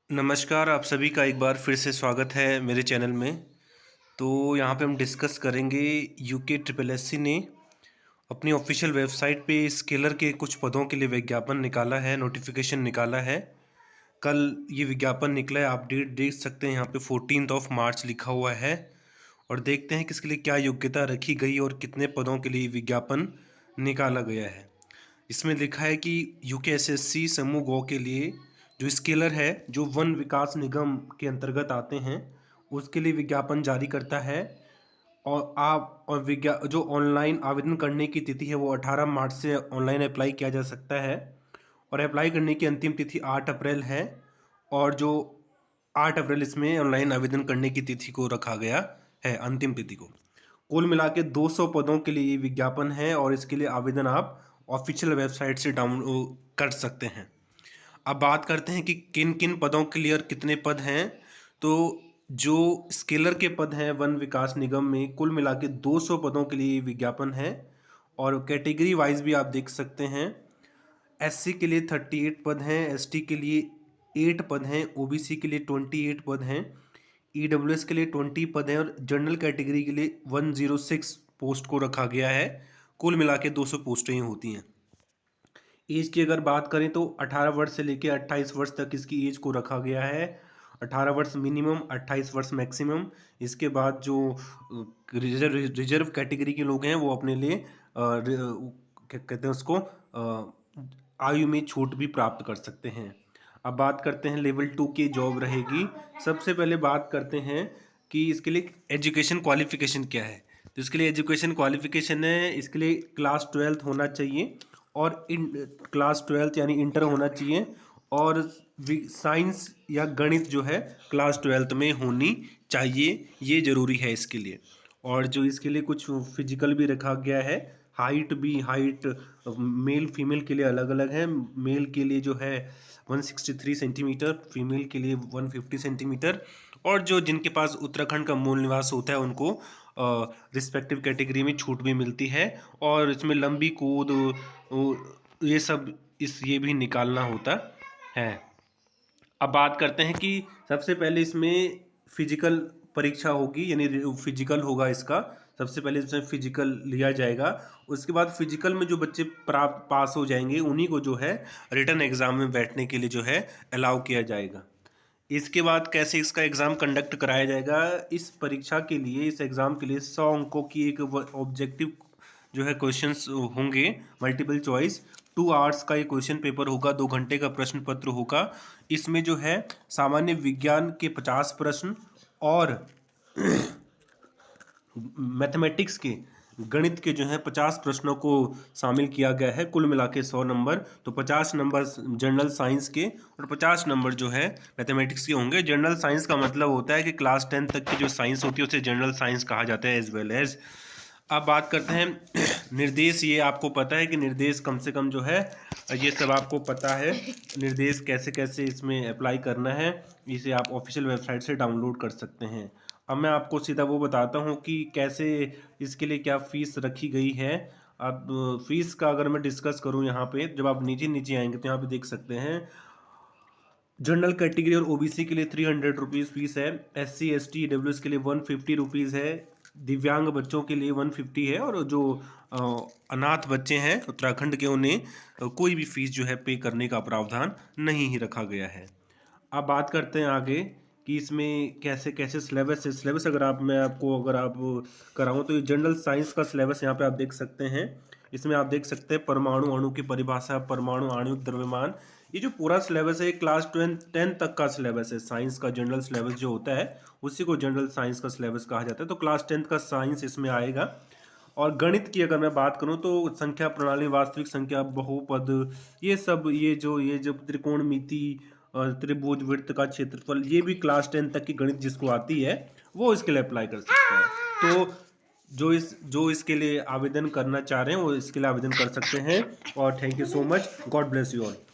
नमस्कार, आप सभी का एक बार फिर से स्वागत है मेरे चैनल में। तो यहाँ पे हम डिस्कस करेंगे यूके ट्रिपल एससी ने अपनी ऑफिशियल वेबसाइट पे स्केलर के कुछ पदों के लिए विज्ञापन निकाला है, नोटिफिकेशन निकाला है। कल ये विज्ञापन निकला है, आप डेट देख सकते हैं यहाँ पे 14 मार्च लिखा हुआ है। और देखते हैं कि इसके लिए क्या योग्यता रखी गई और कितने पदों के लिए विज्ञापन निकाला गया है। इसमें लिखा है कि यूकेएसएससी समूह गौ के लिए जो स्केलर है, जो वन विकास निगम के अंतर्गत आते हैं, उसके लिए विज्ञापन जारी करता है। और आप और जो ऑनलाइन आवेदन करने की तिथि है वो 18 मार्च से ऑनलाइन अप्लाई किया जा सकता है। और अप्लाई करने की अंतिम तिथि 8 अप्रैल है। और जो 8 अप्रैल इसमें ऑनलाइन आवेदन करने की तिथि को रखा गया है, अंतिम तिथि को। कुल मिला के 200 पदों के लिए ये विज्ञापन है और इसके लिए आवेदन आप ऑफिशियल वेबसाइट से डाउनलोड कर सकते हैं। अब बात करते हैं कि किन किन पदों के लिए और कितने पद हैं। तो जो स्केलर के पद हैं वन विकास निगम में, कुल मिला के 200 पदों के लिए विज्ञापन है। और कैटेगरी वाइज भी आप देख सकते हैं। एससी के लिए 38 पद हैं, एसटी के लिए 8 पद हैं, ओबीसी के लिए 28 पद हैं, ईडब्ल्यूएस के लिए 20 पद हैं और जनरल कैटेगरी के लिए 106 पोस्ट को रखा गया है। कुल मिला के 200 पोस्टें ही होती हैं। एज की अगर बात करें तो 18 वर्ष से लेकर 28 वर्ष तक इसकी एज को रखा गया है। 18 वर्ष मिनिमम, 28 वर्ष मैक्सिमम। इसके बाद जो रिजर्व कैटेगरी के लोग हैं वो अपने लिए क्या कहते हैं उसको, आयु में छूट भी प्राप्त कर सकते हैं। अब बात करते हैं लेवल 2 की जॉब रहेगी। सबसे पहले बात करते हैं कि इसके लिए एजुकेशन क्वालिफिकेशन क्या है। तो इसके लिए एजुकेशन क्वालिफिकेशन है, इसके लिए क्लास 12 होना चाहिए और क्लास 12 यानी इंटर होना चाहिए। और साइंस या गणित जो है क्लास 12 में होनी चाहिए, ये ज़रूरी है इसके लिए। और जो इसके लिए कुछ फिजिकल भी रखा गया है, हाइट मेल फीमेल के लिए अलग अलग है। मेल के लिए जो है 163 सेंटीमीटर, फीमेल के लिए 150 सेंटीमीटर। और जो जिनके पास उत्तराखंड का मूल निवास होता है उनको रिस्पेक्टिव कैटेगरी में छूट भी मिलती है। और इसमें लंबी कूद ये सब ये भी निकालना होता है। अब बात करते हैं कि सबसे पहले इसमें फिजिकल परीक्षा होगी, यानी फिजिकल होगा इसका। सबसे पहले इसमें फिजिकल लिया जाएगा। उसके बाद फिजिकल में जो बच्चे प्राप्त पास हो जाएंगे उन्हीं को जो है रिटन एग्ज़ाम में बैठने के लिए जो है अलाउ किया जाएगा। इसके बाद कैसे इसका एग्ज़ाम कंडक्ट कराया जाएगा, इस परीक्षा के लिए, इस एग्ज़ाम के लिए 100 अंकों की एक ऑब्जेक्टिव जो है क्वेश्चंस होंगे, मल्टीपल चॉइस। 2 आवर्स का ये क्वेश्चन पेपर होगा, 2 घंटे का प्रश्न पत्र होगा। इसमें जो है सामान्य विज्ञान के 50 प्रश्न और मैथमेटिक्स के, गणित के जो है 50 प्रश्नों को शामिल किया गया है। कुल मिला के 100 नंबर। तो 50 नंबर जनरल साइंस के और 50 नंबर जो है मैथमेटिक्स के होंगे। जनरल साइंस का मतलब होता है कि क्लास 10 तक की जो साइंस होती है उसे जनरल साइंस कहा जाता है, एज वेल एज। अब बात करते हैं निर्देश। ये आपको पता है कि निर्देश कम से कम जो है, ये सब आपको पता है निर्देश कैसे कैसे इसमें अप्लाई करना है। इसे आप ऑफिशियल वेबसाइट से डाउनलोड कर सकते हैं। अब मैं आपको सीधा वो बताता हूँ कि कैसे इसके लिए क्या फ़ीस रखी गई है। अब फीस का अगर मैं डिस्कस करूँ यहाँ पे, जब आप नीचे नीचे आएंगे तो यहाँ पे देख सकते हैं जनरल कैटेगरी और ओबीसी के लिए 300 रुपीज़ फीस है। एससी एसटी ईडब्ल्यूएस के लिए 150 रुपीज़ है। दिव्यांग बच्चों के लिए 150 है। और जो अनाथ बच्चे हैं उत्तराखंड के, उन्हें कोई भी फीस जो है पे करने का प्रावधान नहीं ही रखा गया है। अब बात करते हैं आगे कि इसमें कैसे कैसे सिलेबस है। सिलेबस अगर आप कराऊँ तो ये जनरल साइंस का सिलेबस यहाँ पे आप देख सकते हैं। इसमें आप देख सकते हैं परमाणु अणु की परिभाषा, परमाणु आणविक द्रव्यमान, ये जो पूरा सिलेबस है क्लास 10 तक का सिलेबस है। साइंस का जनरल सिलेबस जो होता है उसी को जनरल साइंस का सिलेबस कहा जाता है। तो क्लास 10 का साइंस इसमें आएगा। और गणित की अगर मैं बात करूं तो संख्या प्रणाली, वास्तविक संख्या, बहुपद, ये जो त्रिकोणमिति, त्रिभुज, वृत्त का क्षेत्रफल, ये भी क्लास 10 तक की गणित जिसको आती है वो इसके लिए अप्लाई कर सकता है। तो जो इसके लिए आवेदन करना चाह रहे हैं वो इसके लिए आवेदन कर सकते हैं। और thank you so much, God bless you all.